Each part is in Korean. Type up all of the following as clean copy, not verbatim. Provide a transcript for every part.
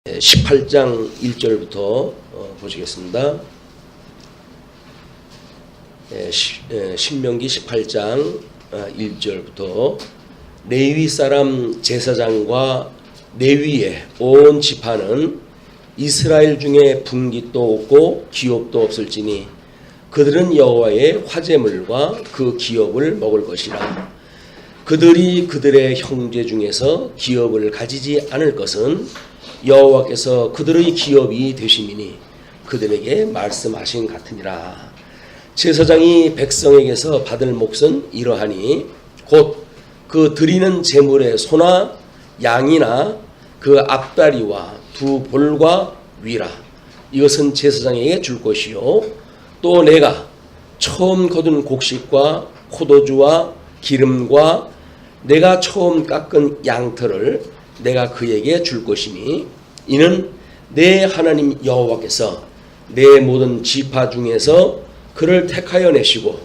18장 1절부터 보시겠습니다. 신명기 18장 1절부터 레위 사람 제사장과 레위의 온 지파는 이스라엘 중에 분깃도 없고 기업도 없을지니 그들은 여호와의 화제물과 그 기업을 먹을 것이라. 그들이 그들의 형제 중에서 기업을 가지지 않을 것은 여호와께서 그들의 기업이 되심이니 그들에게 말씀하신 같으니라. 제사장이 백성에게서 받을 몫은 이러하니 곧 그 드리는 제물의 소나 양이나 그 앞다리와 두 볼과 위라. 이것은 제사장에게 줄 것이요 또 내가 처음 거둔 곡식과 포도주와 기름과 내가 처음 깎은 양털을 내가 그에게 줄 것이니 이는 내 하나님 여호와께서 내 모든 지파 중에서 그를 택하여 내시고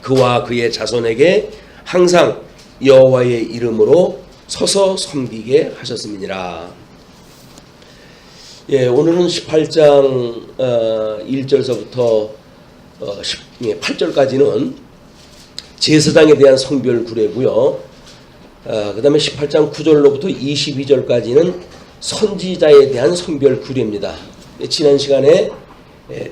그와 그의 자손에게 항상 여호와의 이름으로 서서 섬기게 하셨음이니라. 오늘은 18장 1절서부터 8절까지는 제사장에 대한 성별 구례고요. 그 다음에 18장 9절로부터 22절까지는 선지자에 대한 성별 구례입니다. 지난 시간에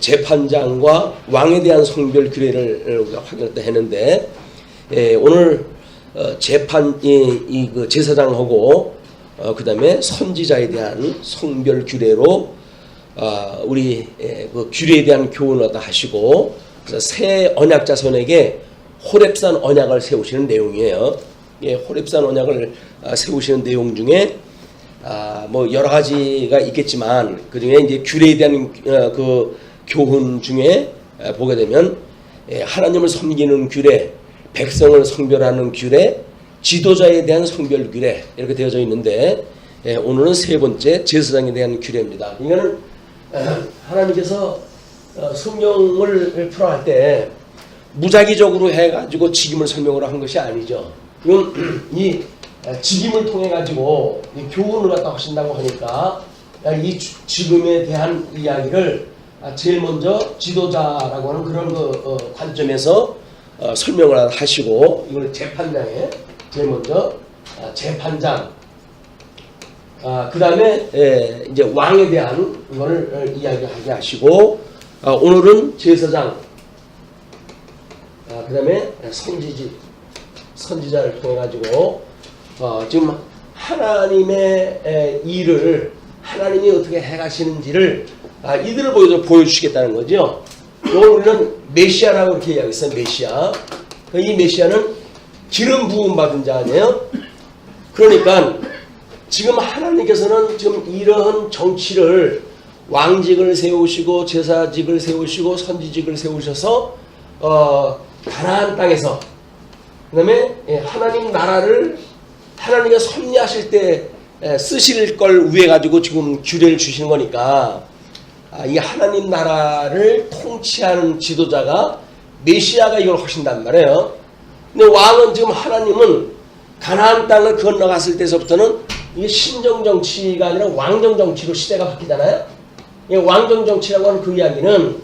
재판장과 왕에 대한 성별 규례를 확인했는데 오늘 그 제사장하고 그 다음에 선지자에 대한 성별 규례로 우리 그 규례에 대한 교훈을 하시고 새 언약 자손에게 호렙산 언약을 세우시는 내용이에요. 호렙산 언약을 세우시는 내용 중에 뭐 여러 가지가 있겠지만 그 중에 이제 규례에 대한 그 교훈 중에 보게 되면 하나님을 섬기는 규례, 백성을 성별하는 규례, 지도자에 대한 성별 규례 이렇게 되어져 있는데 오늘은 세 번째 제사장에 대한 규례입니다. 이거는 하나님께서 성령을 풀어할 때 무작위적으로 해가지고 직임을 설명을 한 것이 아니죠. 이건 이 직임을 통해 가지고 교훈을 갖다 하신다고 하니까 이 직임에 대한 이야기를 제일 먼저 지도자라고 하는 그런 그 관점에서 설명을 하시고 이걸 재판장에 제일 먼저 재판장 그 다음에 이제 왕에 대한 이걸 이야기하게 하시고 오늘은 제사장 그 다음에 선지자를 통해 가지고 지금 하나님의 일을 하나님이 어떻게 해가시는지를 이들을 보여주시겠다는 거죠. 오늘 우리는 메시아라고 이렇게 이야기했어요. 메시아. 이 메시아는 기름 부음 받은 자 아니에요? 그러니까 지금 하나님께서는 지금 이러한 정치를 왕직을 세우시고 제사직을 세우시고 선지직을 세우셔서 가나안 땅에서 그 다음에 하나님 나라를 하나님이 섭리하실 때 쓰실 걸 위해 가지고 지금 규례를 주시는 거니까 이 하나님 나라를 통치하는 지도자가 메시아가 이걸 하신단 말이에요. 근데 왕은 지금 하나님은 가나안 땅을 건너갔을 때서부터는 이게 신정 정치가 아니라 왕정 정치로 시대가 바뀌잖아요. 왕정 정치라고 하는 그 이야기는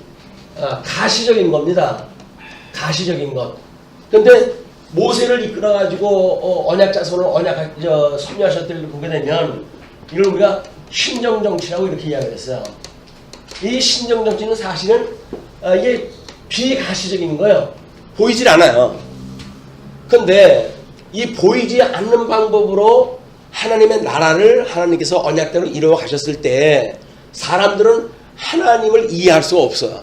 가시적인 겁니다. 가시적인 것. 그런데 모세를 이끌어가지고 언약 자손을 섭리하셨을 때 보게 되면 이걸 우리가 신정 정치라고 이렇게 이야기를 했어요. 이 신정 정치는 사실은 이게 비가시적인 거예요. 보이질 않아요. 그런데 이 보이지 않는 방법으로 하나님의 나라를 하나님께서 언약대로 이루어 가셨을 때 사람들은 하나님을 이해할 수가 없어요.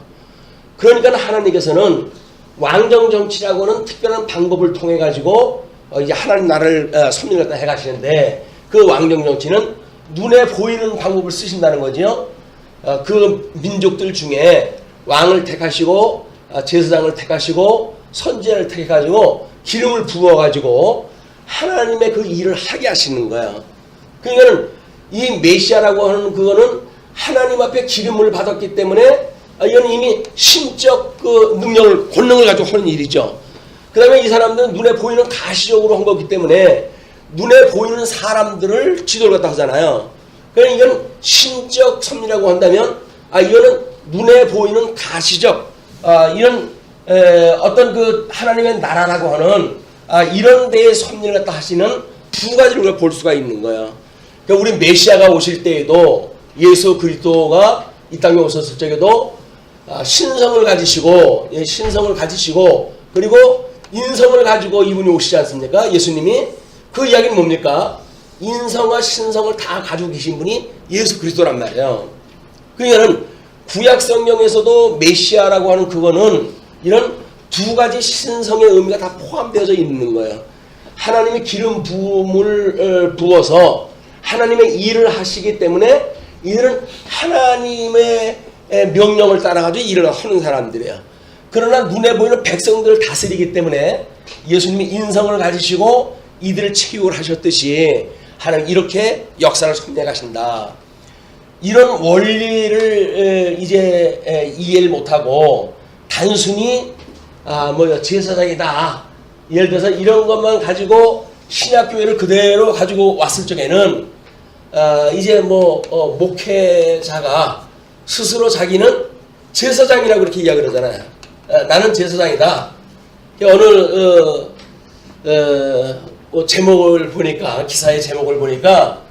그러니까 하나님께서는 왕정 정치라고 하는 특별한 방법을 통해 가지고 이제 하나님 나라를 섭리를 해 가시는데 그 왕정 정치는 눈에 보이는 방법을 쓰신다는 거죠. 그 민족들 중에 왕을 택하시고 제사장을 택하시고 선지자를 택해가지고 기름을 부어가지고 하나님의 그 일을 하게 하시는 거예요. 그러니까 이 메시아라고 하는 그거는 하나님 앞에 기름을 받았기 때문에 이건 이미 신적 그 능력을 권능을 가지고 하는 일이죠. 그 다음에 이 사람들은 눈에 보이는 가시적으로 한 거기 때문에 눈에 보이는 사람들을 지도를 갖다 하잖아요. 그러니까 이건 신적 섭리라고 한다면 이거는 눈에 보이는 가시적 이런 어떤 그 하나님의 나라라고 하는 이런 데의 섭리를 갖다 하시는 두 가지를 우리가 볼 수가 있는 거야. 그러니까 우리 메시아가 오실 때에도 예수 그리스도가 이 땅에 오셨을 적에도 신성을 가지시고 그리고 인성을 가지고 이분이 오시지 않습니까? 예수님이 그 이야기는 뭡니까? 인성과 신성을 다 가지고 계신 분이 예수 그리스도란 말이에요. 그러니까는 구약 성경에서도 메시아라고 하는 그거는 이런 두 가지 신성의 의미가 다 포함되어져 있는 거예요. 하나님이 기름 부음을 부어서 하나님의 일을 하시기 때문에 이들은 하나님의 명령을 따라가지고 일을 하는 사람들이에요. 그러나 눈에 보이는 백성들을 다스리기 때문에 예수님이 인성을 가지시고 이들을 체육을 하셨듯이 하나님 이렇게 역사를 섭리해 가신다. 이런 원리를 이제 이해를 못하고 단순히 제사장이다. 예를 들어서 이런 것만 가지고 신약교회를 그대로 가지고 왔을 적에는 이제 목회자가 스스로 제사장이라고 그렇게 이야기를 하잖아요. 나는 제사장이다. 오늘 제목을 보니까 기사의 제목을 보니까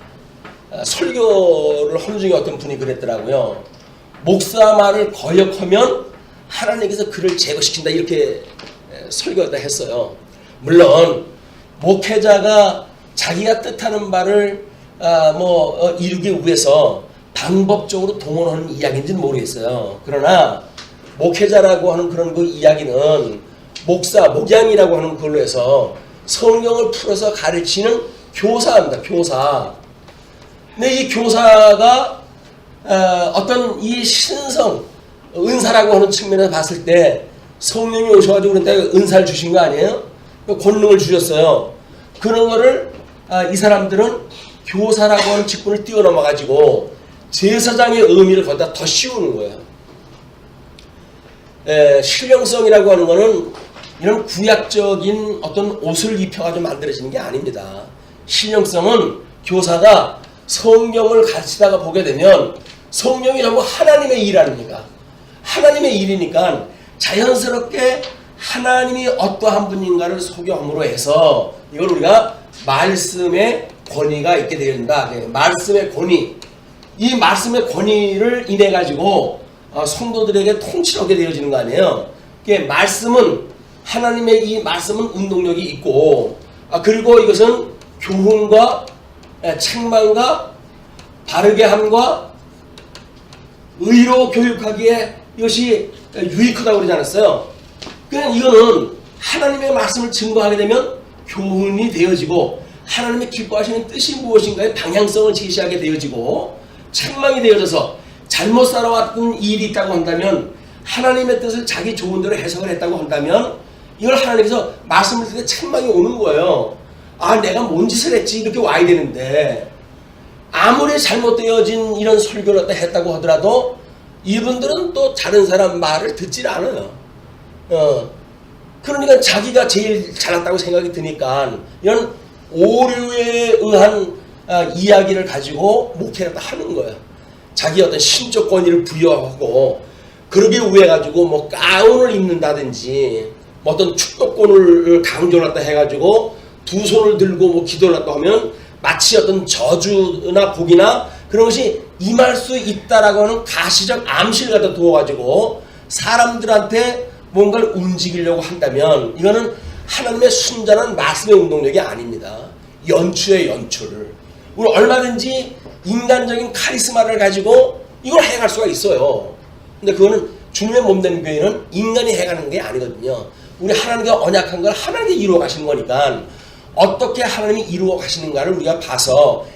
설교를 하는 중에 어떤 분이 그랬더라고요. 목사 말을 거역하면 하나님께서 그를 제거시킨다 이렇게 설교를 했어요. 물론 목회자가 자기가 뜻하는 바를 이루기 위해서 방법적으로 동원하는 이야기인지는 모르겠어요. 그러나 목회자라고 하는 그런 그 이야기는 목양이라고 하는 걸로 해서 성경을 풀어서 가르치는 교사입니다. 교사. 근데 이 교사가 어떤 이 신성, 은사라고 하는 측면에서 봤을 때 성령이 오셔가지고 그런데 은사를 주신 거 아니에요? 권능을 주셨어요. 그런 거를 이 사람들은 교사라고 하는 직분을 뛰어넘어가지고 제사장의 의미를 거기다 더 씌우는 거예요. 신령성이라고 하는 거는 이런 구약적인 어떤 옷을 입혀가지고 만들어지는 게 아닙니다. 신령성은 교사가 성경을 가르치다가 보게 되면 성경이 전부 하나님의 일 아닙니까? 하나님의 일이니까 자연스럽게 하나님이 어떠한 분인가를 소개함으로 해서 이걸 우리가 말씀의 권위가 있게 되어진다. 말씀의 권위. 이 말씀의 권위를 인해 가지고 성도들에게 통치하게 되어지는 거 아니에요. 말씀은 하나님의 이 말씀은 운동력이 있고 그리고 이것은 교훈과 책망과 바르게 함과 의로 교육하기에 이것이 유익하다고 그러지 않았어요. 그냥 이거는 하나님의 말씀을 증거하게 되면 교훈이 되어지고 하나님의 기뻐하시는 뜻이 무엇인가의 방향성을 제시하게 되어지고 책망이 되어져서 잘못 살아왔던 일이 있다고 한다면 하나님의 뜻을 자기 좋은 대로 해석을 했다고 한다면 이걸 하나님께서 말씀을 듣는 책망이 오는 거예요. 내가 뭔 짓을 했지 이렇게 와야 되는데 아무리 잘못되어진 이런 설교를 했다고 하더라도 이분들은 또 다른 사람 말을 듣질 않아요. 그러니까 자기가 제일 잘났다고 생각이 드니까 이런 오류에 의한 이야기를 가지고 목회를 하는 거예요. 자기 어떤 신적 권위를 부여하고 그러기 위해 가지고 가운을 입는다든지 어떤 축복권을 강조를 해가지고 두 손을 들고 기도를 했다 하면 마치 어떤 저주나 복이나 그런 것이 임할 수 있다라고 하는 가시적 암시를 갖다 두어가지고 사람들한테 뭔가를 움직이려고 한다면 이거는 하나님의 순전한 말씀의 운동력이 아닙니다. 연추의 연추를. 우리 얼마든지 인간적인 카리스마를 가지고 이걸 해갈 수가 있어요. 근데 그거는 주님의 몸된 교회는 인간이 해가는 게 아니거든요. 우리 하나님과 언약한 걸 하나님이 이루어 가시는 거니까 어떻게 하나님이 이루어 가시는가를 우리가 봐서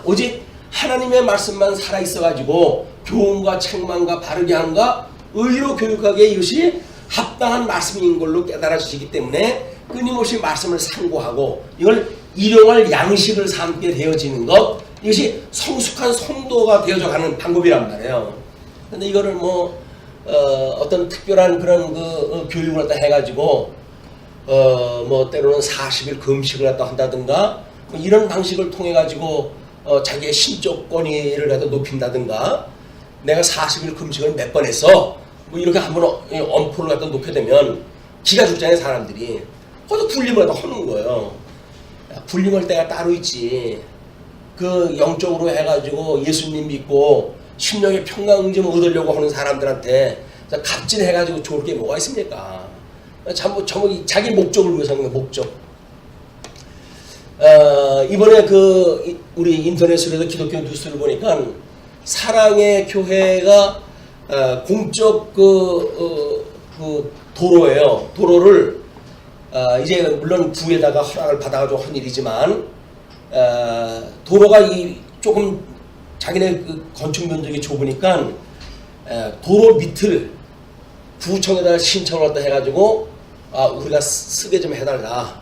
오직 하나님의 말씀만 살아있어 가지고 교훈과 책망과 바르게 함과 의로 교육하기에 이것이 합당한 말씀인 걸로 깨달아지기 때문에 끊임없이 말씀을 상고하고 이걸 일용할 양식을 삼게 되어지는 것, 이것이 성숙한 성도가 되어져 가는 방법이란 말이에요. 근데 이거를 어떤 특별한 그런 교육을 갖다 해가지고 때로는 40일 금식을 갖다 한다든가 이런 방식을 통해 가지고 자기의 신적 권위를 갖다 높인다든가 내가 40일 금식을 몇 번 했어 뭐 이렇게 한번 엄포를 갖다 놓게 되면 기가 죽잖아요 사람들이. 거기서 불림을 갖다 하는 거예요. 불림할 때가 따로 있지. 그 영적으로 해가지고 예수님 믿고 심령의 평강 좀 얻으려고 하는 사람들한테 갑질해가지고 좋을 게 뭐가 있습니까? 전부 자기 목적을 위해서 하는 거예요. 목적. 이번에 우리 인터넷으로 기독교 뉴스를 보니까 사랑의 교회가 공적 도로예요. 도로를 이제 물론 구에다가 허락을 받아가지고 한 일이지만 도로가 조금 자기네 건축 면적이 좁으니까 도로 밑을 구청에다가 신청을 갖다 해가지고 우리가 쓰게 좀 해달라.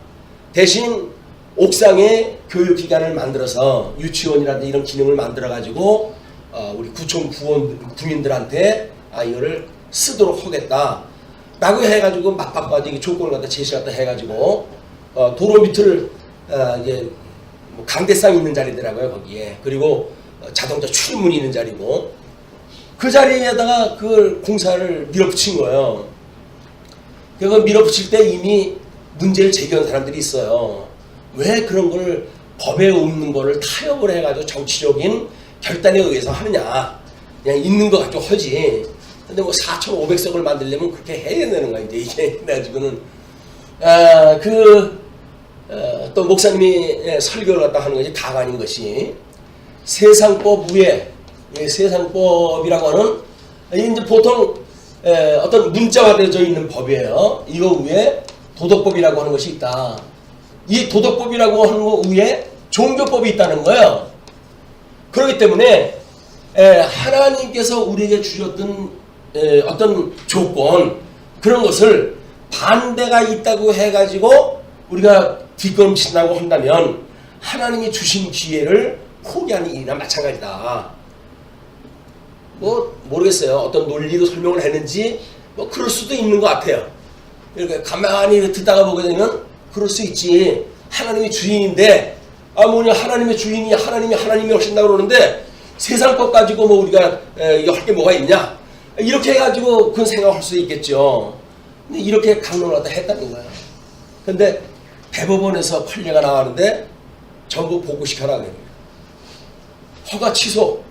대신 옥상에 교육기관을 만들어서 유치원이라든지 이런 기능을 만들어가지고 우리 구청 구민들한테 이거를 쓰도록 하겠다. 라고 해가지고 맞바꿔가지고 조건을 갖다 제시 갖다 해가지고 도로 밑을 이제 강대상 있는 자리더라고요 거기에. 그리고 자동차 출입문이 있는 자리고 그 자리에다가 그걸 공사를 밀어붙인 거예요. 그거 밀어붙일 때 이미 문제를 제기한 사람들이 있어요. 왜 그런 걸 법에 없는 거를 타협을 해가지고 정치적인 결단에 의해서 하느냐. 그냥 있는 거 가지고 하지. 근데 뭐 4,500석을 만들려면 그렇게 해야 되는 거야 이제 이게. 그래가지고는 또 목사님이 설교를 갖다 하는 것이 다간인 것이 세상법 위에 세상법이라고 하는 이제 보통 어떤 문자화되어져 있는 법이에요. 이거 위에 도덕법이라고 하는 것이 있다. 이 도덕법이라고 하는 것 위에 종교법이 있다는 거예요. 그렇기 때문에 하나님께서 우리에게 주셨던 어떤 조건 그런 것을 반대가 있다고 해가지고 우리가 뒷걸음친다고 한다면 하나님이 주신 기회를 포기하는 일이나 마찬가지다. 뭐 모르겠어요. 어떤 논리로 설명을 했는지 뭐 그럴 수도 있는 것 같아요. 이렇게 가만히 듣다가 보게 되면 그럴 수 있지. 하나님이 주인인데 뭐냐 하나님의 주인이 하나님이 하신다고 그러는데 세상법 가지고 뭐 우리가 할 게 뭐가 있냐 이렇게 해가지고 그건 생각할 수 있겠죠. 근데 이렇게 강론을 갖다 했다는 거예요. 근데 대법원에서 판례가 나왔는데 전부 복구시켜라 그래요. 허가 취소.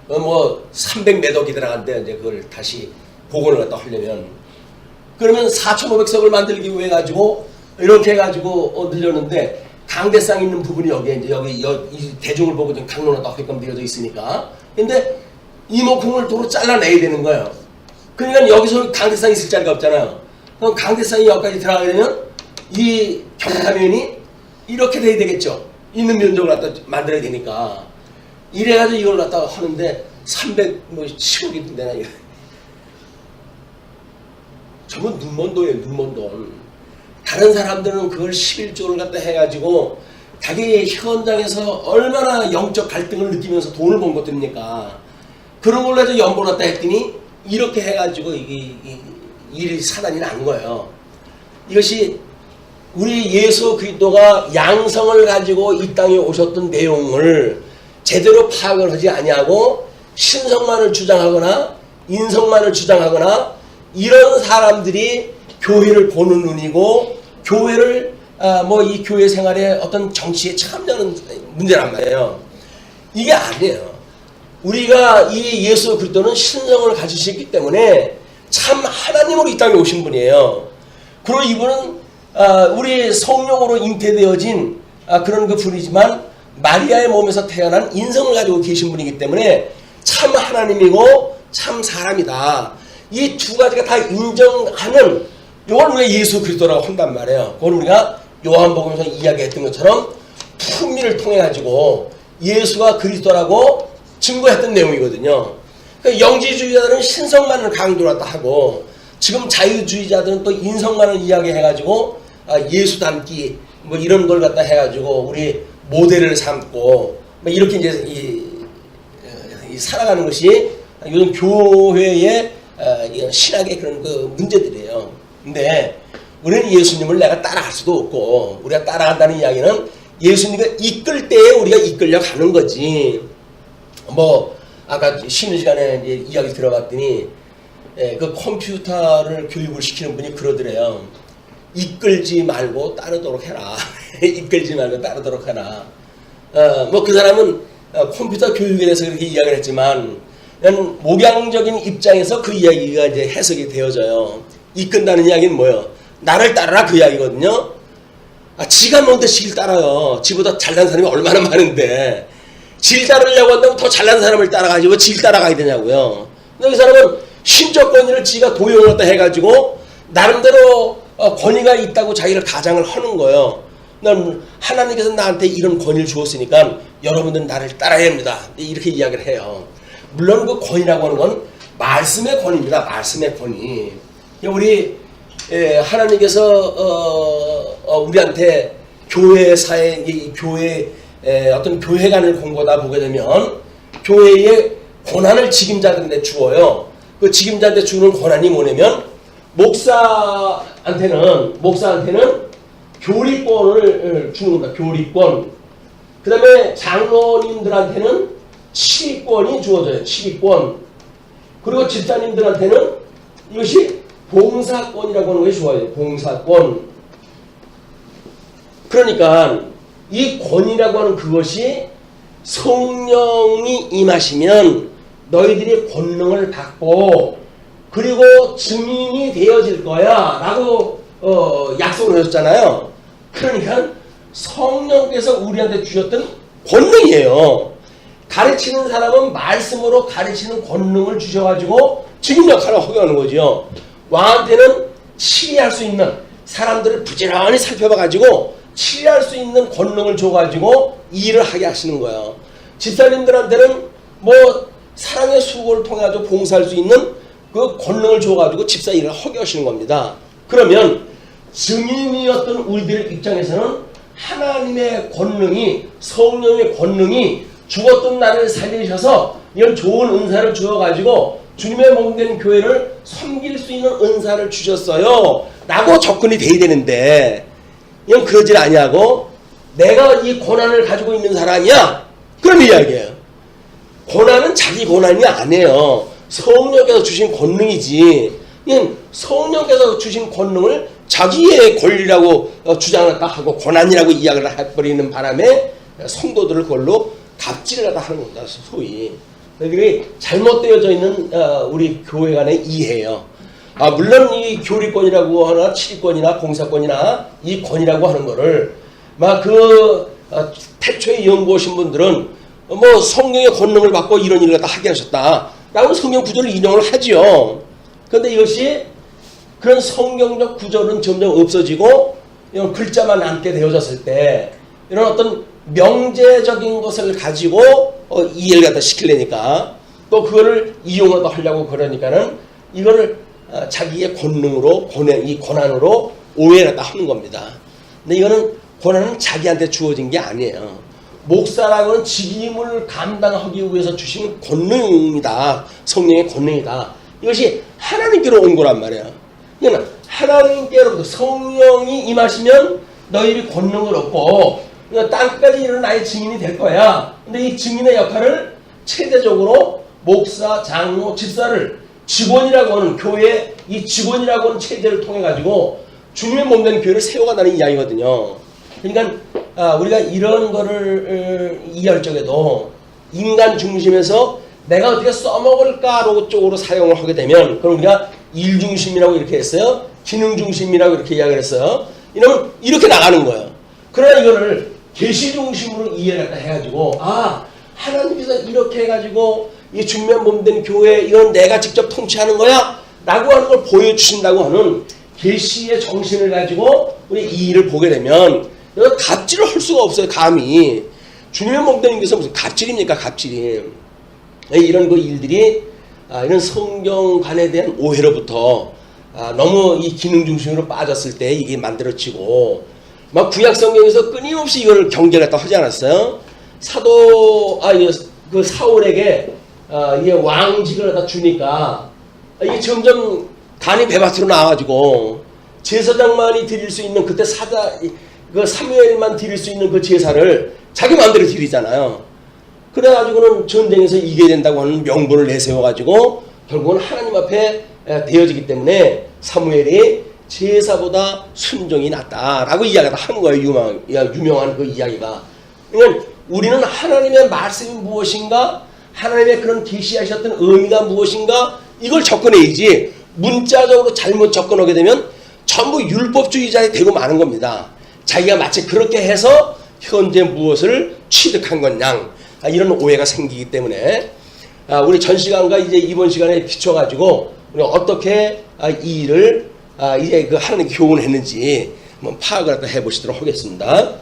뭐 300몇 억이 들어간대 이제 그걸 다시 복원을 갖다 하려면. 그러면 4,500석을 만들기 위해 가지고 이렇게 해가지고 늘렸는데 강대상 있는 부분이 여기에 이제 이 대중을 보고 좀 강론하다 하게끔 되어져 있으니까. 근데 이목공을 도로 잘라내야 되는 거예요. 그러니까 여기서 강대상이 있을 자리가 없잖아요. 그럼 강대상이 여기까지 들어가게 되면 이 경사면이 이렇게 돼야 되겠죠. 있는 면적을 갖다 만들어야 되니까. 이래가지고 이걸 갖다가 하는데 310억이 되나 이거. 저건 눈먼 돈이에요. 눈먼 돈. 다른 사람들은 그걸 11조를 갖다 해가지고 자기 현장에서 얼마나 영적 갈등을 느끼면서 돈을 번 것들입니까? 그런 걸로 해서 연보를 갖다 했더니 이렇게 해가지고 이 일이 사단이 난 거예요. 이것이 우리 예수 그리스도가 양성을 가지고 이 땅에 오셨던 내용을 제대로 파악을 하지 아니하고 신성만을 주장하거나 인성만을 주장하거나 이런 사람들이 교회를 보는 눈이고 교회를 이 교회 생활에 어떤 정치에 참여하는 문제란 말이에요. 이게 아니에요. 우리가 이 예수 그리스도는 신성을 가지셨기 때문에 참 하나님으로 이 땅에 오신 분이에요. 그리고 이분은 우리 성령으로 잉태되어진 그런 그 분이지만 마리아의 몸에서 태어난 인성을 가지고 계신 분이기 때문에 참 하나님이고 참 사람이다. 이 두 가지가 다 인정하는 이걸 우리가 예수 그리스도라고 한단 말이에요. 그걸 우리가 요한복음에서 이야기했던 것처럼 풍미를 통해 가지고 예수가 그리스도라고 증거했던 내용이거든요. 그러니까 영지주의자들은 신성만을 강조를 하고 지금 자유주의자들은 또 인성만을 이야기해가지고 예수 닮기 뭐 이런 걸 갖다 해가지고 우리 모델을 삼고 뭐 이렇게 이제 살아가는 것이 요즘 교회의 신학의 그런 그 문제들이에요. 근데 우리는 예수님을 내가 따라갈 수도 없고 우리가 따라간다는 이야기는 예수님이 이끌 때에 우리가 이끌려 가는 거지. 뭐 아까 쉬는 시간에 이제 이야기 들어봤더니 그 컴퓨터를 교육을 시키는 분이 그러더래요. 이끌지 말고 따르도록 해라. 이끌지 말고 따르도록 해라. 뭐 그 사람은 컴퓨터 교육에 대해서 그렇게 이야기를 했지만 그냥 목양적인 입장에서 그 이야기가 이제 해석이 되어져요. 이끈다는 이야기는 뭐예요? 나를 따르라 그 이야기거든요. 지가 뭔데 질 따라요. 지보다 잘난 사람이 얼마나 많은데 질 따르려고 한다고 더 잘난 사람을 따라가지 왜 질 따라가야 되냐고요. 근데 그 사람은 신적 권위를 지가 도용을 갖다 해가지고 나름대로 권위가 있다고 자기를 가장을 하는 거예요. 난 하나님께서 나한테 이런 권위를 주었으니까 여러분들은 나를 따라야 합니다. 이렇게 이야기를 해요. 물론 그 권위라고 하는 건 말씀의 권위입니다. 말씀의 권위. 우리 하나님께서 우리한테 교회 사회, 교회 어떤 교회관을 공부하다 보게 되면 교회의 권한을 직임자들한테 주어요. 그 직임자한테 주는 권한이 뭐냐면 목사한테는 교리권을 주는 겁니다. 교리권. 그 다음에 장로님들한테는 치리권이 주어져요. 치리권. 그리고 집사님들한테는 이것이 봉사권이라고 하는 것이 주어져요. 봉사권. 그러니까 이 권이라고 하는 그것이 성령이 임하시면 너희들이 권능을 받고 그리고 증인이 되어질 거야 라고 약속을 하셨잖아요. 그러니까 성령께서 우리한테 주셨던 권능이에요. 가르치는 사람은 말씀으로 가르치는 권능을 주셔가지고 증인 역할을 하게 하는 거죠. 왕한테는 치리할 수 있는 사람들을 부지런히 살펴봐가지고 치리할 수 있는 권능을 줘가지고 일을 하게 하시는 거예요. 집사님들한테는 뭐 사랑의 수고를 통해서 봉사할 수 있는 그 권능을 줘가지고 집사 일을 하게 하시는 겁니다. 그러면 증인이었던 우리들 입장에서는 하나님의 권능이 성령의 권능이 죽었던 나를 살리셔서 이런 좋은 은사를 주어가지고 주님의 몸된 교회를 섬길 수 있는 은사를 주셨어요 라고 접근이 돼야 되는데 이건 그러질 아니하고 내가 이 고난을 가지고 있는 사람이야 그런 이야기예요. 고난은 자기 고난이 아니에요. 성령께서 주신 권능이지. 이건 성령께서 주신 권능을 자기의 권리라고 주장을 딱 하고 고난이라고 이야기를 해버리는 바람에 성도들을 그걸로 갑질을 하는 겁니다. 소위. 그게 잘못되어져 있는 우리 교회 간의 이해예요. 물론 이 교리권이라고 하나 치리권이나 봉사권이나 이 권이라고 하는 거를 막 태초에 연구하신 분들은 뭐 성령의 권능을 받고 이런 일을 다 하게 하셨다 라고 성경 구절을 인용을 하지요. 그런데 이것이 그런 성경적 구절은 점점 없어지고 이런 글자만 남게 되어졌을 때 이런 어떤 명제적인 것을 가지고 이해를 갖다 시키려니까 또 그거를 이용하다 하려고 그러니까는 이거를 자기의 권능으로 이 권한으로 오해를 갖다 하는 겁니다. 근데 이거는 권한은 자기한테 주어진 게 아니에요. 목사라고는 직임을 감당하기 위해서 주신 권능이다. 성령의 권능이다. 이것이 하나님께로 온 거란 말이에요. 그러니까 하나님께로부터 성령이 임하시면 너희들이 권능을 얻고 그러니까 땅끝까지 이르는 나의 증인이 될 거야. 근데 이 증인의 역할을 체제적으로 목사, 장로, 집사를 직원이라고 하는 교회 이 직원이라고 하는 체제를 통해 가지고 주님의 몸된 교회를 세워간다는 이야기거든요. 그러니까 우리가 이런 거를 이해할 적에도 인간 중심에서 내가 어떻게 써먹을까 쪽으로 사용을 하게 되면 그럼 우리가 일 중심이라고 이렇게 했어요. 기능 중심이라고 이렇게 이야기를 했어요. 이러면 이렇게 나가는 거예요. 그러나 이거를 계시 중심으로 이해를 해가지고 하나님께서 이렇게 해가지고 이 주님의 몸된 교회 이건 내가 직접 통치하는 거야 라고 하는 걸 보여주신다고 하는 계시의 정신을 가지고 우리 이 일을 보게 되면 갑질을 할 수가 없어요. 감히 주님의 몸된 교회에서 무슨 갑질입니까? 갑질이 이런 그 일들이 이런 성경관에 대한 오해로부터 너무 이 기능 중심으로 빠졌을 때 이게 만들어지고 막 구약 성경에서 끊임없이 이걸 경계를 또 하지 않았어요? 그 사울에게 이게 왕직을 갖다 주니까 이게 점점 단이 배밭으로 나와가지고 제사장만이 드릴 수 있는 그때 그 사무엘만 드릴 수 있는 그 제사를 자기 마음대로 드리잖아요. 그래가지고는 전쟁에서 이겨야 된다고 하는 명분을 내세워가지고 결국은 하나님 앞에 되어지기 때문에 사무엘이 제사보다 순종이 낫다라고 이야기를 하는 거예요. 유명한 그 이야기가. 그러니까 우리는 하나님의 말씀이 무엇인가, 하나님의 그런 계시하셨던 의미가 무엇인가, 이걸 접근해야지 문자적으로 잘못 접근하게 되면 전부 율법주의자에 되고 마는 겁니다. 자기가 마치 그렇게 해서 현재 무엇을 취득한 것냥, 이런 오해가 생기기 때문에 우리 전 시간과 이제 이번 시간에 비춰가지고 우리 어떻게 이 일을 이제 그 하나님 교훈했는지 한번 파악을 해보시도록 하겠습니다.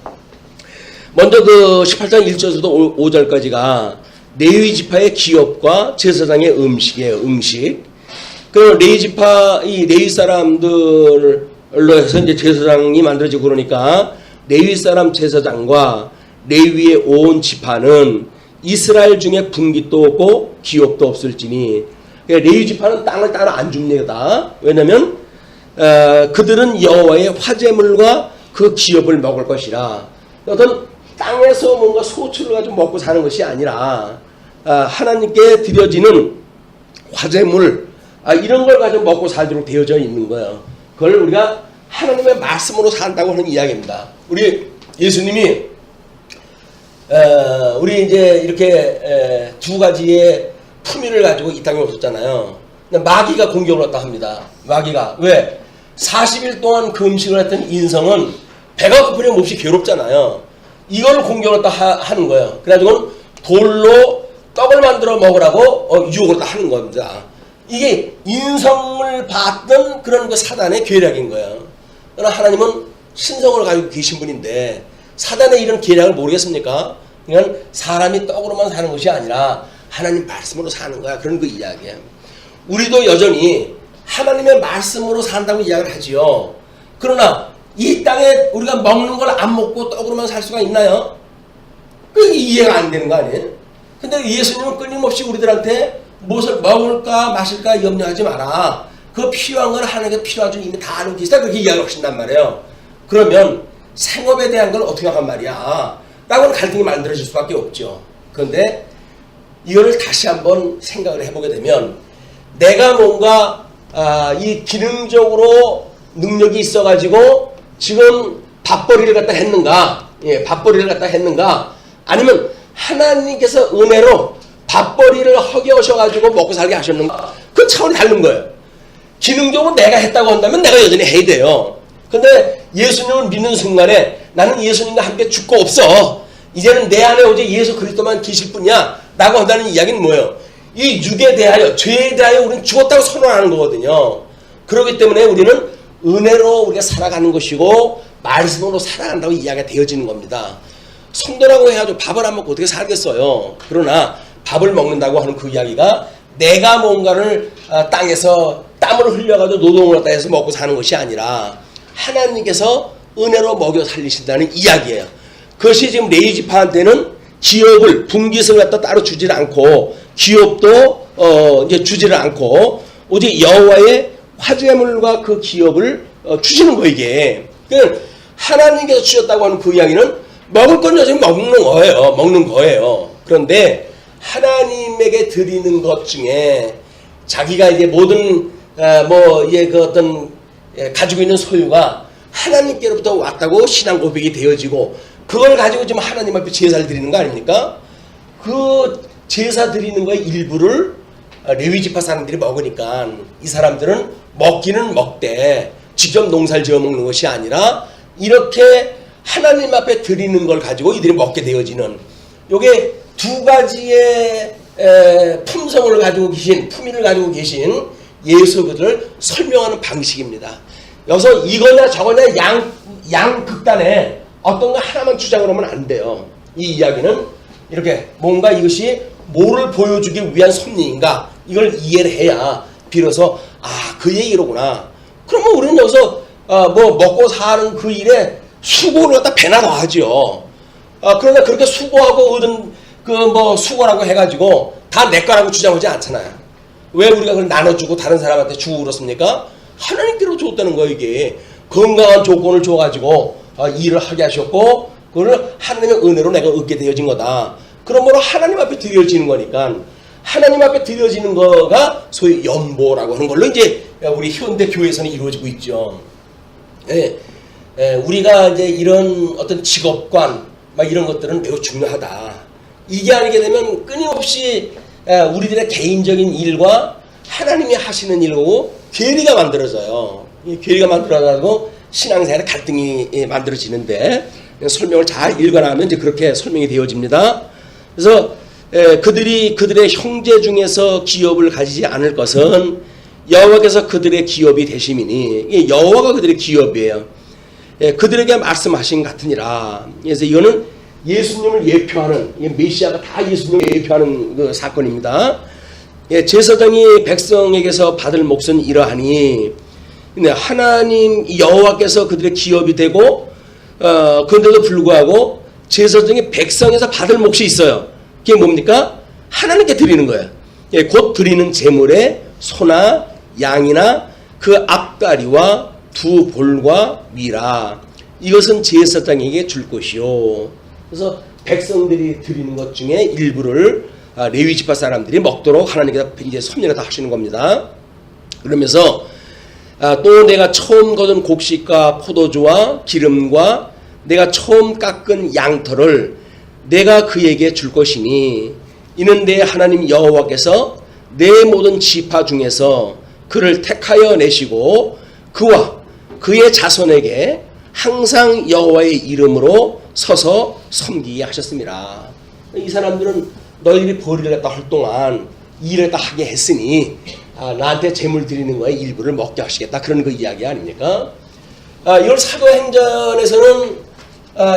먼저 그 18장 1절부터 5절까지가 레위 지파의 기업과 제사장의 음식이에요. 음식. 그 레위 지파, 이 레위 사람들로 해서 이제 제사장이 만들어지고 그러니까 레위 사람 제사장과 레위의 온 지파는 이스라엘 중에 분깃도 없고 기업도 없을지니, 레위 지파는 땅을 따로 안 줍니다. 왜냐하면 그들은 여호와의 화제물과 그 기업을 먹을 것이라. 어떤 땅에서 뭔가 소출을 가지고 먹고 사는 것이 아니라 하나님께 드려지는 화제물, 이런 걸 가지고 먹고 살도록 되어져 있는 거예요. 그걸 우리가 하나님의 말씀으로 산다고 하는 이야기입니다. 우리 예수님이 우리 이제 이렇게 두 가지의 품위를 가지고 이 땅에 오셨잖아요. 마귀가 공격을 했다 합니다. 마귀가 왜? 40일 동안 그 음식을 했던 인성은 배가 고프려 몹시 괴롭잖아요. 이걸 공격을 했다 하는 거예요. 그래가지고 돌로 떡을 만들어 먹으라고 유혹을 다 하는 겁니다. 이게 인성을 받던 그런 그 사단의 계략인 거예요. 그러나 하나님은 신성을 가지고 계신 분인데 사단의 이런 계략을 모르겠습니까? 그러니까 사람이 떡으로만 사는 것이 아니라 하나님 말씀으로 사는 거야. 그런 그 이야기예요. 우리도 여전히 하나님의 말씀으로 산다고 이야기를 하지요. 그러나 이 땅에 우리가 먹는 걸 안 먹고 떡으로만 살 수가 있나요? 그게 이해가 안 되는 거 아니에요? 근데 예수님은 끊임없이 우리들한테 무엇을 먹을까 마실까 염려하지 마라. 그 필요한 건 하나님께 필요한 줄 이미 다 알고 계시다. 그렇게 이야기하신단 말이에요. 그러면 생업에 대한 걸 어떻게 하란 말이야? 라고는 갈등이 만들어질 수밖에 없죠. 그런데 이거를 다시 한번 생각을 해보게 되면 내가 뭔가 이 기능적으로 능력이 있어가지고 지금 밥벌이를 갖다 했는가, 밥벌이를 갖다 했는가, 아니면 하나님께서 은혜로 밥벌이를 하게 하셔가지고 먹고 살게 하셨는가, 그 차원이 다른 거예요. 기능적으로 내가 했다고 한다면 내가 여전히 해야 돼요. 근데 예수님을 믿는 순간에 나는 예수님과 함께 죽고 없어. 이제는 내 안에 오직 예수 그리스도만 계실 뿐이야. 라고 한다는 이야기는 뭐예요? 이 육에 대하여, 죄에 대하여 우리는 죽었다고 선언하는 거거든요. 그렇기 때문에 우리는 은혜로 우리가 살아가는 것이고 말씀으로 살아간다고 이야기가 되어지는 겁니다. 성도라고 해가지고 밥을 안 먹고 어떻게 살겠어요? 그러나 밥을 먹는다고 하는 그 이야기가 내가 뭔가를 땅에서 땀을 흘려가지고 노동을 갖다 해서 먹고 사는 것이 아니라 하나님께서 은혜로 먹여 살리신다는 이야기예요. 그것이 지금 레위 지파한테는 기업을 분깃을 갖다 따로 주질 않고 기업도 이제 주지를 않고 오직 여호와의 화제물과 그 기업을 주시는 거 이게. 그러니까 하나님께서 주셨다고 하는 그 이야기는 먹을 건 여전히 먹는 거예요. 그런데 하나님에게 드리는 것 중에 자기가 이제 모든 이제 그 어떤 가지고 있는 소유가 하나님께로부터 왔다고 신앙 고백이 되어지고 그걸 가지고 지금 하나님 앞에 제사를 드리는 거 아닙니까? 그 제사 드리는 거의 일부를 레위 지파 사람들이 먹으니까 이 사람들은 먹기는 먹되 직접 농사를 지어 먹는 것이 아니라 이렇게 하나님 앞에 드리는 걸 가지고 이들이 먹게 되어지는, 요게 두 가지의 품성을 가지고 계신, 품위를 가지고 계신 예수 그들을 설명하는 방식입니다. 여기서 이거냐 저거냐 양극단에 어떤 거 하나만 주장을 하면 안 돼요. 이 이야기는 이렇게 뭔가 이것이 뭐를 보여주기 위한 섭리인가, 이걸 이해를 해야 비로소 그의 이러구나. 그러면 우리는 여기서 먹고 사는 그 일에 수고를 갖다 배나 더 하죠. 그러나 그렇게 수고하고 얻은 수고라고 해가지고 다 내 거라고 주장하지 않잖아요. 왜 우리가 그걸 나눠주고 다른 사람한테 주고 그렇습니까? 하나님께로 줬다는 거예요. 이게 건강한 조건을 줘가지고 일을 하게 하셨고 그걸 하나님의 은혜로 내가 얻게 되어진 거다. 그러므로 하나님 앞에 드려지는 거니까 하나님 앞에 드려지는 거가 소위 연보라고 하는 걸로 이제 우리 현대 교회에서는 이루어지고 있죠. 우리가 이제 이런 어떤 직업관 막 이런 것들은 매우 중요하다. 이게 아니게 되면 끊임없이 우리들의 개인적인 일과 하나님이 하시는 일하고 괴리가 만들어져요. 이 괴리가 만들어가지고 신앙생활에 갈등이 만들어지는데 설명을 잘 읽어나면 이제 그렇게 설명이 되어집니다. 그래서 그들의 형제 중에서 기업을 가지지 않을 것은 여호와께서 그들의 기업이 되심이니 여호와가 그들의 기업이에요. 그들에게 말씀하신 같으니라. 그래서 이거는 예수님을 예표하는 메시아가 다 예수님을 예표하는 그 사건입니다. 제사장이 백성에게서 받을 몫은 이러하니 하나님 여호와께서 그들의 기업이 되고 그런데도 불구하고 제사장이 백성에서 받을 몫이 있어요. 그게 뭡니까? 하나님께 드리는 거예요. 곧 드리는 제물에 소나 양이나 그 앞다리와 두 볼과 미라 이것은 제사장에게 줄 것이요. 그래서 백성들이 드리는 것 중에 일부를 레위 지파 사람들이 먹도록 하나님께서 이제 섭리를 다 하시는 겁니다. 그러면서 또 내가 처음 거둔 곡식과 포도주와 기름과 내가 처음 깎은 양털을 내가 그에게 줄 것이니 이는 내 하나님 여호와께서 내 모든 지파 중에서 그를 택하여 내시고 그와 그의 자손에게 항상 여호와의 이름으로 서서 섬기게 하셨습니다. 이 사람들은 너희들이 벌이를 갖다 할 동안 일을 다 하게 했으니 나한테 제물 드리는 거에 일부를 먹게 하시겠다. 그런 그 이야기 아닙니까? 이걸 사도행전에서는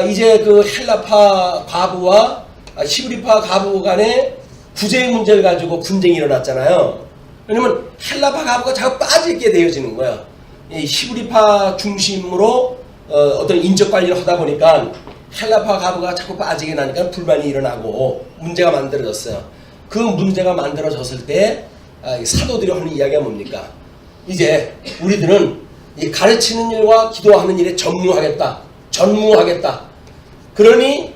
이제 그 헬라파 과부와 히브리파 과부 간에 구제의 문제를 가지고 분쟁이 일어났잖아요. 왜냐면 헬라파 과부가 자꾸 빠지게 되어지는 거예요. 히브리파 중심으로 어떤 인적 관리를 하다 보니까 헬라파 과부가 자꾸 빠지게 나니까 불만이 일어나고 문제가 만들어졌어요. 그 문제가 만들어졌을 때 사도들이 하는 이야기가 뭡니까? 이제 우리들은 이 가르치는 일과 기도하는 일에 전무하겠다. 그러니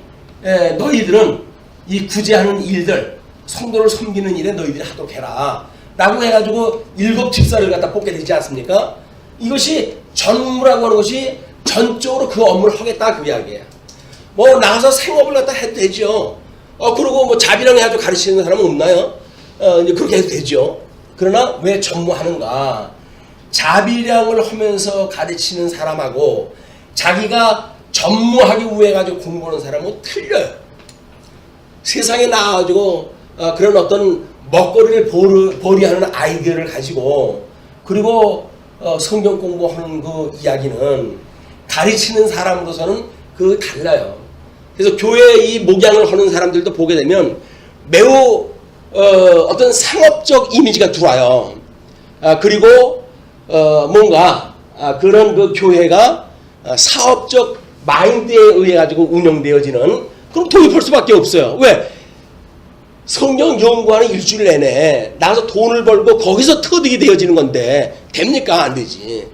너희들은 이 구제하는 일들, 성도를 섬기는 일에 너희들이 하도록 해라. 라고 해가지고 7 집사를 갖다 뽑게 되지 않습니까? 이것이 전무라고 하는 것이 전적으로 그 업무를 하겠다 그 이야기예요. 뭐 나가서 생업을 갖다 해도 되죠. 그리고 뭐 자비랑 해가지고 가르치는 사람은 없나요? 이제 그렇게 해도 되죠. 그러나 왜 전무하는가? 자비량을 하면서 가르치는 사람하고 자기가 전무하기 위해 가지고 공부하는 사람은 틀려요. 세상에 나와가지고 그런 어떤 먹거리를 벌이하는 아이디어를 가지고 그리고 성경 공부하는 그 이야기는 가르치는 사람으로서는 그 달라요. 그래서 교회 이 목양을 하는 사람들도 보게 되면 매우 어떤 상업적 이미지가 들어와요. 그리고 뭔가 그런 그 교회가 사업적 마인드에 의해 가지고 운영되어지는 그럼 도입할 수밖에 없어요. 왜? 성경 연구하는 일주일 내내 나가서 돈을 벌고 거기서 터득이 되어지는 건데 됩니까? 안 되지.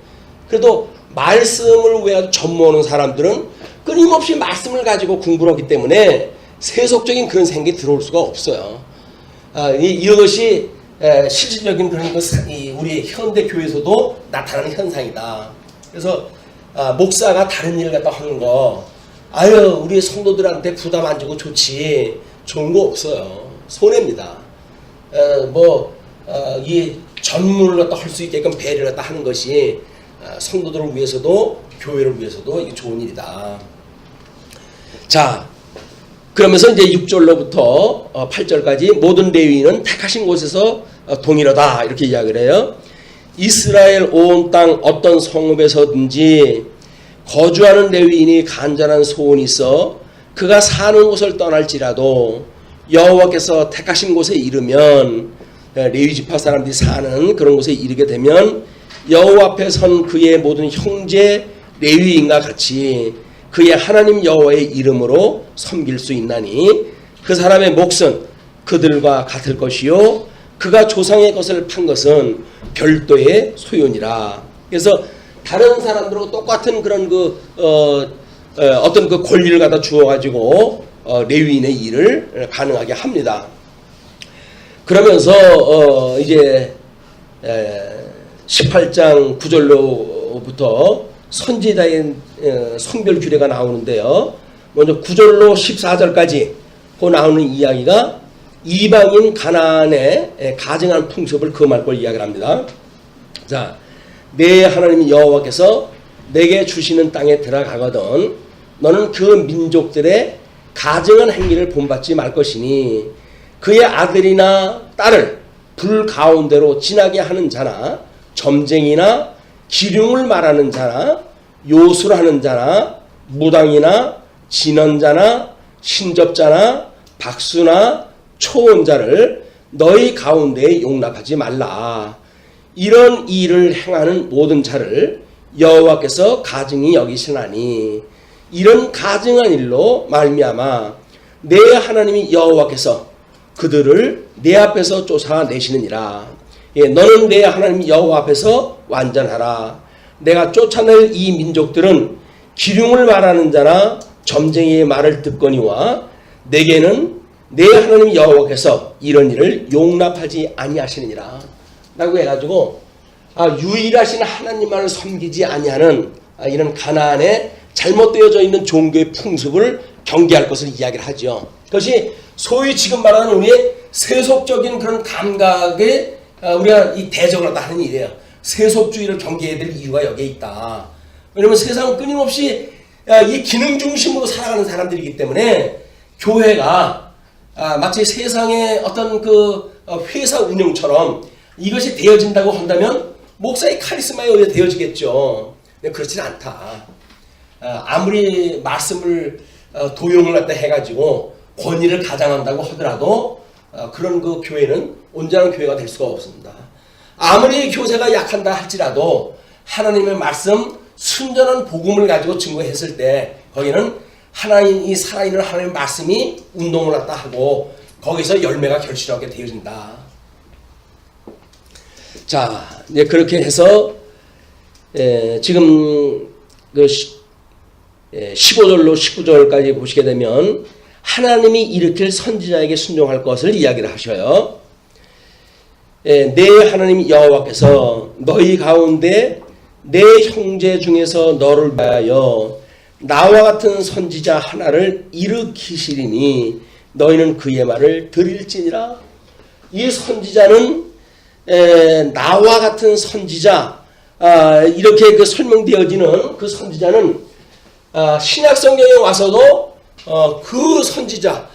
그래도 말씀을 위해 전무하는 사람들은 끊임없이 말씀을 가지고 공부를 하기 때문에 세속적인 그런 생각이 들어올 수가 없어요. 이것이 실질적인 그런 우리 현대 교회에서도 나타나는 현상이다. 그래서 목사가 다른 일을 갖다 하는 거 우리 성도들한테 부담 안 주고 좋지 좋은 거 없어요. 손해입니다. 이 전문을 갖다 할 수 있게끔 배려를 갖다 하는 것이 성도들을 위해서도 교회를 위해서도 이게 좋은 일이다. 자, 그러면서 이제 6절로부터 8절까지 모든 레위인은 택하신 곳에서 동일하다 이렇게 이야기를 해요. 이스라엘 온 땅 어떤 성읍에서든지 거주하는 레위인이 간절한 소원이 있어 그가 사는 곳을 떠날지라도 여호와께서 택하신 곳에 이르면 레위 지파 사람들이 사는 그런 곳에 이르게 되면 여호와 앞에 선 그의 모든 형제 레위인과 같이 그의 하나님 여호와의 이름으로 섬길 수 있나니 그 사람의 몫은 그들과 같을 것이요 그가 조상의 것을 판 것은 별도의 소유니라. 그래서 다른 사람들하고 똑같은 그런 어떤 그 권리를 갖다 주어가지고 레위인의 일을 가능하게 합니다. 그러면서 이제 18장 9절로부터 선지자의 성별 규례가 나오는데요. 먼저 9절로 14절까지 그 나오는 이야기가 이방인 가나안의 가증한 풍습을 금할 걸 이야기를 합니다. 자, 내 하나님 여호와께서 내게 주시는 땅에 들어가거든 너는 그 민족들의 가증한 행위를 본받지 말 것이니 그의 아들이나 딸을 불 가운데로 지나게 하는 자나 점쟁이나 기륭을 말하는 자나 요술하는 자나 무당이나 진언자나 신접자나 박수나 초혼자를 너희 가운데에 용납하지 말라. 이런 일을 행하는 모든 자를 여호와께서 가증히 여기시나니 이런 가증한 일로 말미암아 내 하나님이 여호와께서 그들을 내 앞에서 쫓아내시느니라. 너는 내 하나님 여호와 앞에서 완전하라. 내가 쫓아낼 이 민족들은 기륭을 말하는 자나 점쟁이의 말을 듣거니와 내게는 내 하나님 여호와께서 이런 일을 용납하지 아니하시느니라 라고 해가지고 유일하신 하나님만을 섬기지 아니하는 이런 가나안에 잘못되어져 있는 종교의 풍습을 경계할 것을 이야기를 하죠. 그것이 소위 지금 말하는 우리의 세속적인 그런 감각에 우리가 이 대적을 하는 일이에요. 세속주의를 경계해야 될 이유가 여기에 있다. 왜냐하면 세상은 끊임없이 이 기능 중심으로 살아가는 사람들이기 때문에 교회가 마치 세상의 어떤 그 회사 운영처럼 이것이 되어진다고 한다면 목사의 카리스마에 의해 되어지겠죠. 그렇지는 않다. 아무리 말씀을 도용을 갖다 해가지고 권위를 가장한다고 하더라도 그런 그 교회는 온전한 교회가 될 수가 없습니다. 아무리 교세가 약한다 할지라도 하나님의 말씀 순전한 복음을 가지고 증거했을 때 거기는 하나님 이 살아있는 하나님의 말씀이 운동을 갖다 하고 거기서 열매가 결실하게 되어진다. 자, 이제 그렇게 해서 지금 그 15절로 19절까지 보시게 되면 하나님이 일으킬 선지자에게 순종할 것을 이야기를 하셔요. 내 하나님 여호와께서 너희 가운데 내 형제 중에서 너를 위하여 나와 같은 선지자 하나를 일으키시리니 너희는 그의 말을 들을지니라. 이 선지자는 나와 같은 선지자 이렇게 그 설명되어지는 그 선지자는 신약 성경에 와서도 그 선지자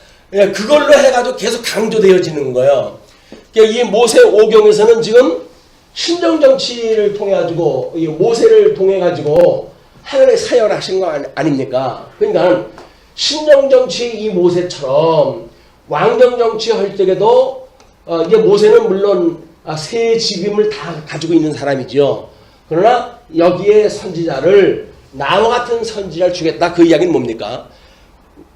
그걸로 해가지고 계속 강조되어지는 거예요. 이 모세 오경에서는 지금 신정 정치를 통해 가지고 모세를 통해 가지고 하나님의 사역을 하신 거 아닙니까? 그러니까 신정 정치 이 모세처럼 왕정 정치 할 적에도 이게 모세는 물론 세 직임을 다 가지고 있는 사람이죠. 그러나 여기에 선지자를 나와 같은 선지자를 주겠다. 그 이야기는 뭡니까?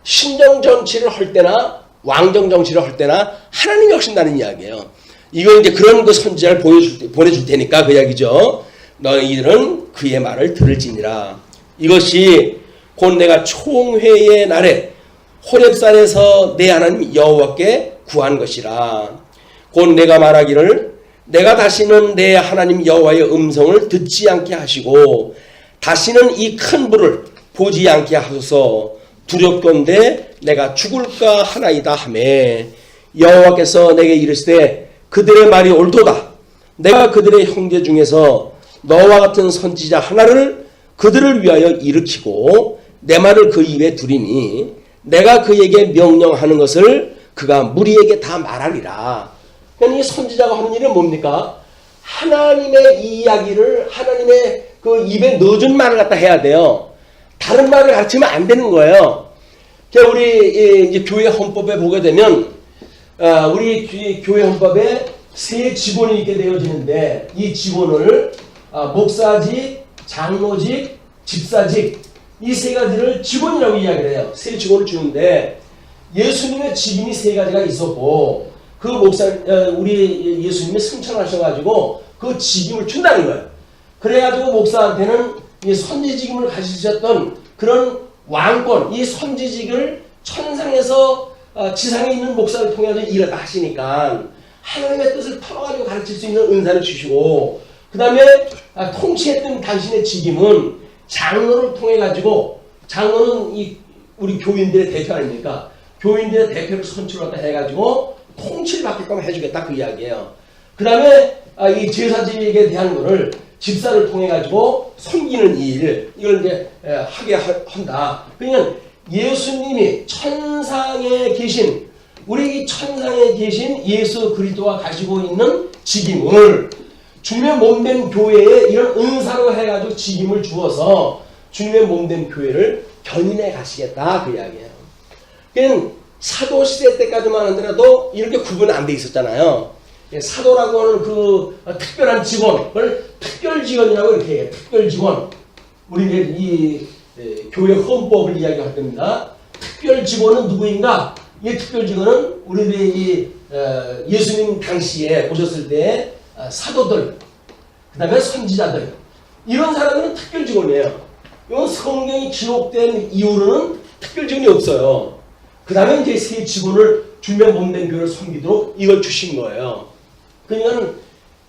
신정 정치를 할 때나 왕정 정치를 할 때나 하나님이 하신다는 이야기예요. 이건 이제 그런 그 선지자를 보내줄 테니까 그 이야기죠. 너희들은 그의 말을 들을지니라. 이것이 곧 내가 총회의 날에 호렙산에서 내 하나님 여호와께 구한 것이라. 곧 내가 말하기를 내가 다시는 내 하나님 여호와의 음성을 듣지 않게 하시고 다시는 이 큰 불을 보지 않게 하소서. 두렵건대 내가 죽을까 하나이다 하매 여호와께서 내게 이르시되 그들의 말이 옳도다. 내가 그들의 형제 중에서 너와 같은 선지자 하나를 그들을 위하여 일으키고 내 말을 그 입에 두리니 내가 그에게 명령하는 것을 그가 무리에게 다 말하리라. 그러니까 이 선지자가 하는 일은 뭡니까? 하나님의 이야기를 하나님의 그 입에 넣어준 말을 갖다 해야 돼요. 다른 말을 가르치면 안 되는 거예요. 우리 이제 교회 헌법에 보게 되면 우리 교회 헌법에 세 직원이 있게 되어지는데 이 직원을 목사직, 장로직, 집사직 이 세 가지를 직원이라고 이야기를 해요. 세 직원을 주는데 예수님의 직임이 세 가지가 있었고 그 우리 예수님이 승천하셔가지고 그 직임을 준다는 거예요. 그래가지고 목사한테는 이 선지직임을 가지셨던 그런 왕권, 이 선지직을 천상에서 지상에 있는 목사를 통해서 일을 하시니까 하나님의 뜻을 풀어가지고 가르칠 수 있는 은사를 주시고, 그 다음에 통치했던 당신의 직임은 장로를 통해 가지고, 장로는 우리 교인들의 대표 아닙니까? 교인들의 대표를 선출하다 해가지고 통치를 받게끔 해주겠다, 그 이야기예요. 그 다음에 이 제사직에 대한 거를 집사를 통해 가지고 섬기는 일, 이걸 이제 하게 한다. 그러니까 예수님이 천상에 계신, 우리 이 천상에 계신 예수 그리스도가 가지고 있는 직임을 주님의 몸된 교회에 이런 은사로 해가지고 직임을 주어서 주님의 몸된 교회를 견인해 가시겠다, 그 이야기예요. 그냥 사도 시대 때까지만 하더라도 이렇게 구분 안 돼 있었잖아요. 사도라고 하는 그 특별한 직원을 특별직원이라고 이렇게 해요. 특별직원. 우리 이제 이 교회 헌법을 이야기할 겁니다. 특별직원은 누구인가? 이 특별직원은 우리들이 이 예수님 당시에 오셨을 때 사도들, 그 다음에 선지자들, 이런 사람들은 특별직원이에요. 이건 성경이 기록된 이후로는 특별직원이 없어요. 그 다음에 이제 새 직원을 주님의 몸된 교회를 섬기도록 이걸 주신 거예요. 그러니까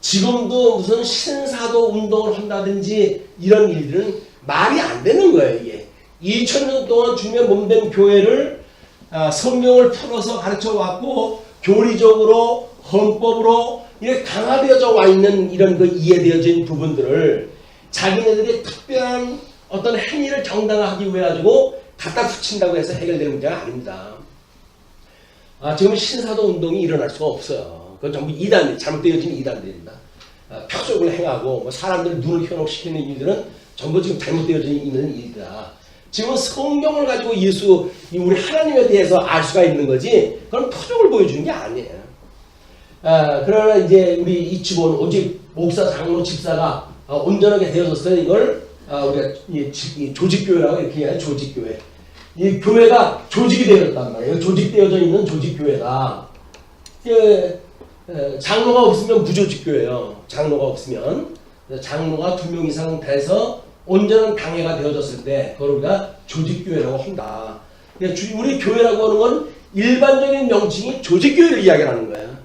지금도 무슨 신사도 운동을 한다든지 이런 일들은 말이 안 되는 거예요. 이게 2000년 동안 주님의 몸된 교회를 성경을 풀어서 가르쳐 왔고, 교리적으로 헌법으로 이렇게 강화되어져 와 있는 이런 그 이해되어진 부분들을 자기네들이 특별한 어떤 행위를 정당화하기 위해 가지고 갖다 붙인다고 해서 해결되는 문제가 아닙니다. 지금 신사도 운동이 일어날 수가 없어요. 그건 전부 이단, 잘못되어진 이단들입니다. 표적을 행하고 뭐 사람들을 눈을 현혹시키는 일들은 전부 지금 잘못되어져 있는 일이다. 지금 성경을 가지고 우리 하나님에 대해서 알 수가 있는 거지, 그건 표적을 보여주는 게 아니에요. 그러나 이제 우리 이 직원, 오직 목사, 장로, 집사가 온전하게 되어졌어요. 이걸 우리가 이 조직교회라고 이렇게 해야 조직교회. 이 교회가 조직이 되어졌단 말이에요. 조직되어져 있는 조직교회다. 장로가 없으면 무조직교회예요. 장로가 없으면. 장로가 2명 이상 돼서 온전한 당회가 되어졌을 때 그걸 우리가 조직교회라고 한다. 우리 교회라고 하는 건 일반적인 명칭이 조직교회를 이야기하는 거예요.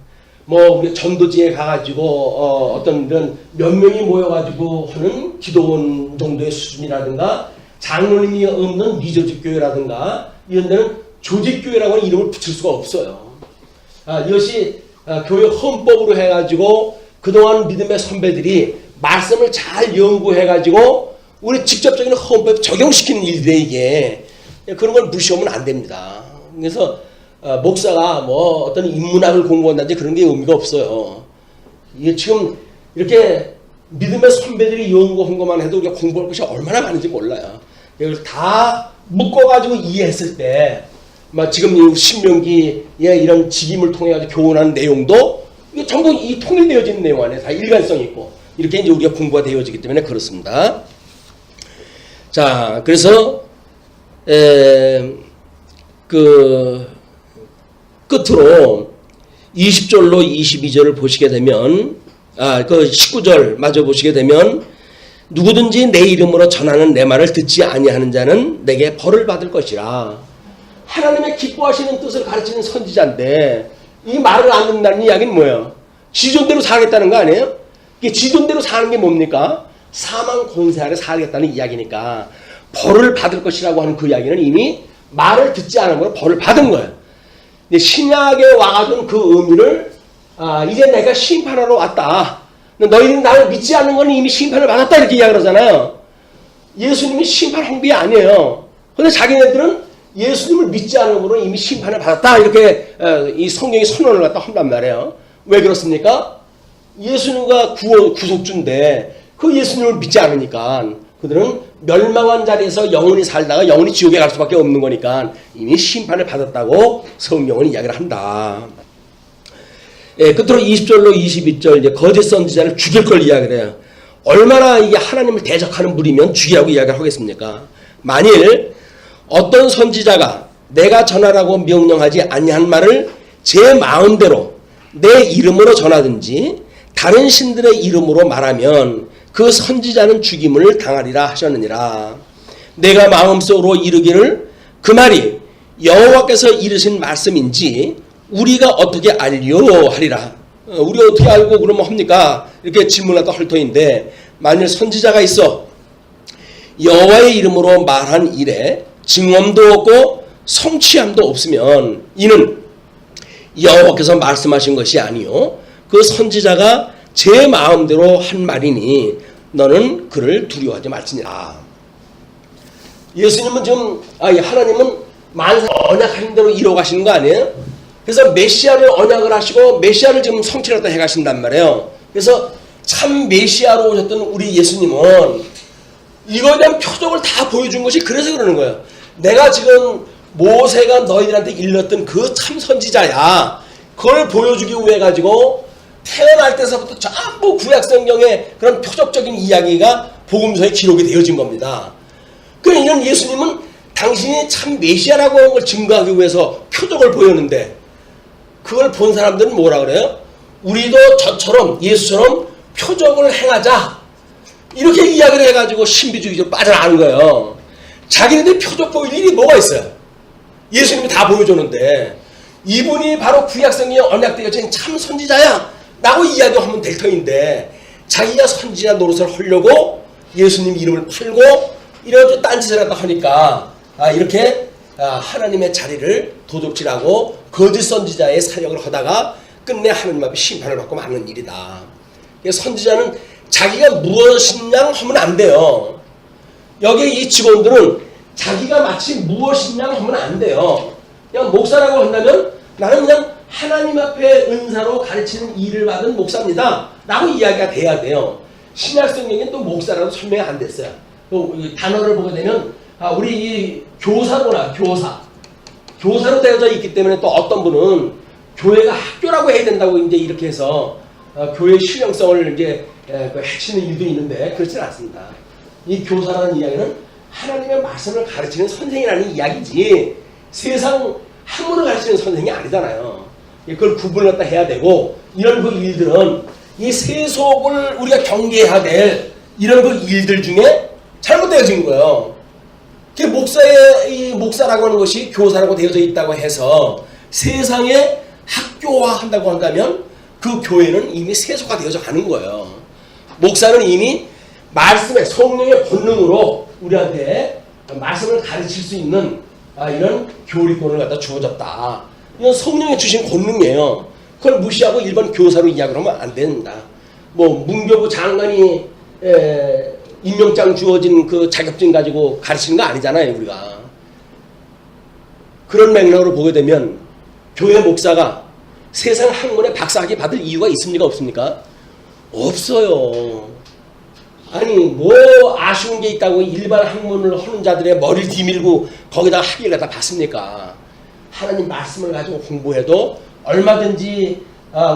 뭐 우리 전도지에 가가지고 어떤 이런 몇 명이 모여가지고 하는 기도원 정도의 수준이라든가, 장로님이 없는 미조직교회라든가 이런 데는 조직교회라고 하는 이름을 붙일 수가 없어요. 이것이 교회 헌법으로 해가지고 그동안 믿음의 선배들이 말씀을 잘 연구해가지고 우리 직접적인 헌법에 적용시키는 일들에 이게 그런 걸 무시하면 안 됩니다. 그래서 목사가 뭐 어떤 인문학을 공부한다든지 그런 게 의미가 없어요. 이게 지금 이렇게 믿음의 선배들이 연구한 것만 해도 우리가 공부할 것이 얼마나 많은지 몰라요. 이걸 다 묶어가지고 이해했을 때, 지금 이 신명기에 이런 직임을 통해 가지고 교훈하는 내용도 이게 전부 이 통일되어진 내용 안에 다 일관성이 있고, 이렇게 이제 우리가 공부가 되어지기 때문에 그렇습니다. 자, 그래서 끝으로 20절로 22절을 보시게 되면, 그 19절 마저 보시게 되면, 누구든지 내 이름으로 전하는 내 말을 듣지 아니하는 자는 내게 벌을 받을 것이라. 하나님의 기뻐하시는 뜻을 가르치는 선지자인데 이 말을 안 듣는다는 이야기는 뭐예요? 지존대로 살겠다는 거 아니에요? 이게 지존대로 사는 게 뭡니까? 사망 권세 아래 살겠다는 이야기니까 벌을 받을 것이라고 하는 그 이야기는 이미 말을 듣지 않으므로 벌을 받은 거예요. 근데 신약에 와가지고 그 의미를 이제 내가 심판하러 왔다. 너희는 나를 믿지 않는 건 이미 심판을 받았다, 이렇게 이야기를 하잖아요. 예수님이 심판 황비 아니에요. 근데 자기네들은 예수님을 믿지 않으므로 이미 심판을 받았다, 이렇게 이 성경이 선언을 갖다 한단 말이에요. 왜 그렇습니까? 예수님과 구속주인데 그 예수님을 믿지 않으니까 그들은 멸망한 자리에서 영원히 살다가 영원히 지옥에 갈 수밖에 없는 거니까 이미 심판을 받았다고 성경은 이야기를 한다. 끝으로 20절로 22절 이제 거짓 선지자를 죽일 걸 이야기를 해요. 얼마나 이게 하나님을 대적하는 무리면 죽이라고 이야기를 하겠습니까? 만일 어떤 선지자가 내가 전하라고 명령하지 아니한 말을 제 마음대로 내 이름으로 전하든지 다른 신들의 이름으로 말하면 그 선지자는 죽임을 당하리라 하셨느니라. 내가 마음속으로 이르기를 그 말이 여호와께서 이르신 말씀인지 우리가 어떻게 알리오 하리라. 우리가 어떻게 알고 그러면 합니까? 이렇게 질문하다 할 터인데, 만일 선지자가 있어 여호와의 이름으로 말한 일에 증언도 없고 성취함도 없으면 이는 여호와께서 말씀하신 것이 아니요 그 선지자가 제 마음대로 한 말이니 너는 그를 두려워하지 말지니라. 예수님은 지금 하나님은 만사 언약하신 대로 이루어 가시는 거 아니에요? 그래서 메시아를 언약을 하시고 메시아를 지금 성취를 해 가신단 말이에요. 그래서 참 메시아로 오셨던 우리 예수님은 이거에 대한 표적을 다 보여준 것이 그래서 그러는 거예요. 내가 지금 모세가 너희들한테 일렀던 그 참 선지자야. 그걸 보여주기 위해 가지고 태어날 때서부터 전부 구약성경의 그런 표적적인 이야기가 복음서에 기록이 되어진 겁니다. 그러니까 이런 예수님은 당신이 참 메시아라고 하는 걸 증거하기 위해서 표적을 보였는데, 그걸 본 사람들은 뭐라 그래요? 우리도 저처럼 예수처럼 표적을 행하자, 이렇게 이야기를 해가지고 신비주의적으로 빠져나가는 거예요. 자기네들 표적 보일 일이 뭐가 있어요? 예수님이 다 보여줬는데 이분이 바로 구약성경에 언약되어진 참 선지자야 라고 이야기하면 될 터인데, 자기가 선지자 노릇을 하려고 예수님 이름을 팔고 이런 딴짓을 하다 하니까 이렇게 하나님의 자리를 도둑질하고 거짓 선지자의 사역을 하다가 끝내 하나님 앞에 심판을 받고 마는 일이다. 선지자는 자기가 무엇이냐 하면 안 돼요. 여기 이 직원들은 자기가 마치 무엇이냐 하면 안 돼요. 그냥 목사라고 한다면 나는 그냥 하나님 앞에 은사로 가르치는 일을 받은 목사입니다 라고 이야기가 돼야 돼요. 신약성경에 또 목사라고 설명이 안 됐어요. 또 단어를 보게 되면 우리 이 교사구나, 교사로 되어져 있기 때문에 또 어떤 분은 교회가 학교라고 해야 된다고 이제 이렇게 해서 교회의 실용성을 이제 해치는 일도 있는데, 그렇지는 않습니다. 이 교사라는 이야기는 하나님의 말씀을 가르치는 선생이라는 이야기지 세상 학문을 가르치는 선생이 아니잖아요. 그걸 구분을 갖다 해야 되고, 이런 그 일들은 이 세속을 우리가 경계해야 될 이런 그 일들 중에 잘못되어진 거예요. 목사라고 하는 것이 교사라고 되어져 있다고 해서 세상에 학교화한다고 한다면 그 교회는 이미 세속화 되어져 가는 거예요. 목사는 이미 말씀의 성령의 본능으로 우리한테 말씀을 가르칠 수 있는 이런 교리권을 갖다 주어졌다. 이건 성령이 주신 권능이에요. 그걸 무시하고 일반 교사로 이야기를 하면 안 된다. 문교부 장관이 임명장 주어진 그 자격증 가지고 가르치는 거 아니잖아요, 우리가. 그런 맥락으로 보게 되면 교회 목사가 세상 학문에 박사학위 받을 이유가 있습니까, 없습니까? 없어요. 아니 아쉬운 게 있다고 일반 학문을 하는 자들의 머리를 뒤밀고 거기다가 학위를 갖다 받습니까? 하나님 말씀을 가지고 공부해도 얼마든지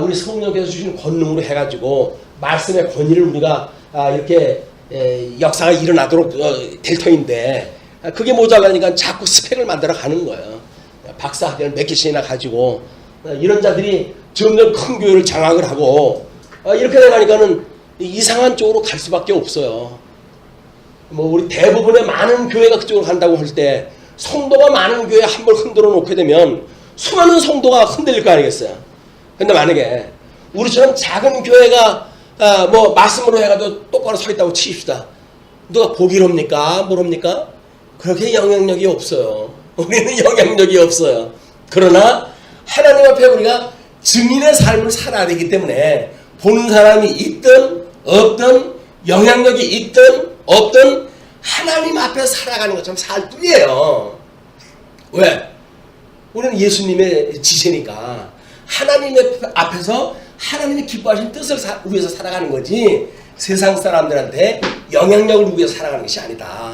우리 성령께서 주신 권능으로 해가지고 말씀의 권위를 우리가 이렇게 역사가 일어나도록 될 터인데, 그게 모자라니까 자꾸 스펙을 만들어 가는 거예요. 박사학위를 몇 개씩이나 가지고 이런 자들이 점점 큰 교회를 장악을 하고 이렇게 되니까는 이상한 쪽으로 갈 수밖에 없어요. 우리 대부분의 많은 교회가 그쪽으로 간다고 할 때 성도가 많은 교회 한 번 흔들어 놓게 되면 수많은 성도가 흔들릴 거 아니겠어요. 근데 만약에 우리처럼 작은 교회가 말씀으로 해가지고 똑바로 서 있다고 치십시다. 누가 보기를 합니까? 뭘 합니까? 그렇게 영향력이 없어요. 우리는 영향력이 없어요. 그러나 하나님 앞에 우리가 증인의 삶을 살아야 되기 때문에 보는 사람이 있든 없든 영향력이 있든 없든 하나님 앞에 살아가는 것처럼 살 뿐이에요. 왜? 우리는 예수님의 지체니까 하나님의 앞에서 하나님이 기뻐하신 뜻을 위해서 살아가는 거지 세상 사람들한테 영향력을 위해서 살아가는 것이 아니다.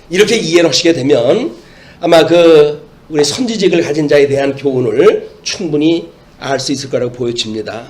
이렇게 이해를 하시게 되면 아마 우리 선지직을 가진 자에 대한 교훈을 충분히 알 수 있을 거라고 보여집니다.